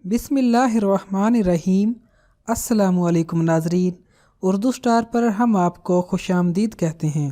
बिस्मिल्लाहिर्रहमानिर्रहीम। अस्सलामु अलैकुम नाज़रीन, उर्दू स्टार पर हम आपको खुशामदीद कहते हैं।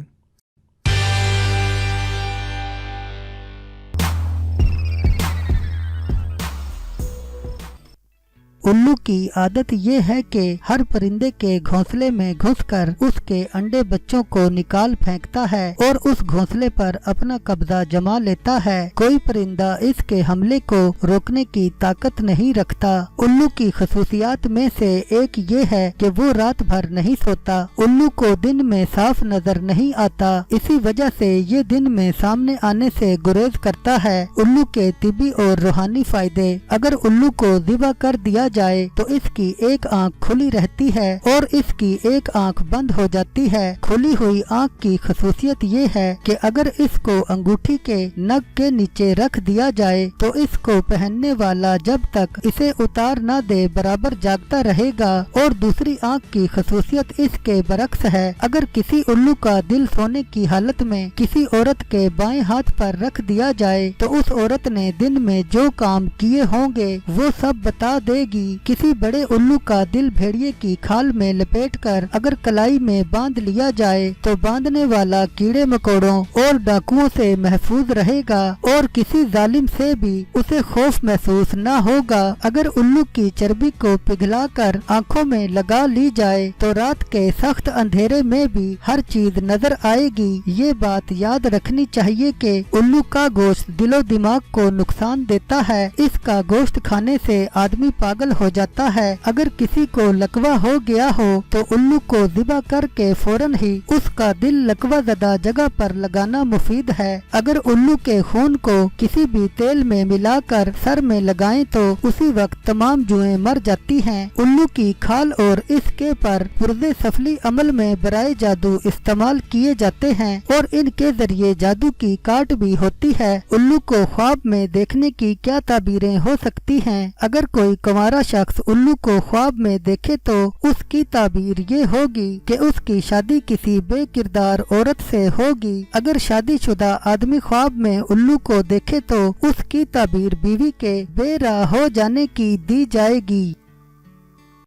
उल्लू की आदत ये है कि हर परिंदे के घोंसले में घुसकर उसके अंडे बच्चों को निकाल फेंकता है और उस घोंसले पर अपना कब्जा जमा लेता है। कोई परिंदा इसके हमले को रोकने की ताकत नहीं रखता। उल्लू की खसूसियात में से एक ये है कि वो रात भर नहीं सोता। उल्लू को दिन में साफ नजर नहीं आता, इसी वजह से ये दिन में सामने आने से गुरेज करता है। उल्लू के तिब्बी और रूहानी फायदे। अगर उल्लू को ज़िबा कर दिया जाए तो इसकी एक आंख खुली रहती है और इसकी एक आंख बंद हो जाती है। खुली हुई आंख की खसूसियत ये है कि अगर इसको अंगूठी के नग के नीचे रख दिया जाए तो इसको पहनने वाला जब तक इसे उतार न दे बराबर जागता रहेगा। और दूसरी आंख की खसूसियत इसके बरक्स है। अगर किसी उल्लू का दिल सोने की हालत में किसी औरत के बाएं हाथ पर रख दिया जाए तो उस औरत ने दिन में जो काम किए होंगे वो सब बता देगी। किसी बड़े उल्लू का दिल भेड़िए की खाल में लपेटकर अगर कलाई में बांध लिया जाए तो बांधने वाला कीड़े मकोड़ों और डाकुओं से महफूज रहेगा और किसी जालिम से भी उसे खौफ महसूस न होगा। अगर उल्लू की चर्बी को पिघलाकर आंखों में लगा ली जाए तो रात के सख्त अंधेरे में भी हर चीज नजर आएगी। ये बात याद रखनी चाहिए कि उल्लू का गोश्त दिलो दिमाग को नुकसान देता है। इसका गोश्त खाने से आदमी पागल हो जाता है। अगर किसी को लकवा हो गया हो तो उल्लू को ज़िबा करके फौरन ही उसका दिल लकवा ज़दा जगह पर लगाना मुफीद है। अगर उल्लू के खून को किसी भी तेल में मिलाकर सर में लगाएं तो उसी वक्त तमाम जुएं मर जाती हैं। उल्लू की खाल और इसके पर पुर्जे सफली अमल में बराए जादू इस्तेमाल किए जाते हैं और इनके जरिए जादू की काट भी होती है। उल्लू को ख्वाब में देखने की क्या ताबीरें हो सकती हैं? अगर कोई कुंवारा शख्स उल्लू को ख्वाब में देखे तो उसकी ताबीर ये होगी कि उसकी शादी किसी बेकिरदार औरत से होगी। अगर शादीशुदा आदमी ख्वाब में उल्लू को देखे तो उसकी ताबीर बीवी के बेराह हो जाने की दी जाएगी।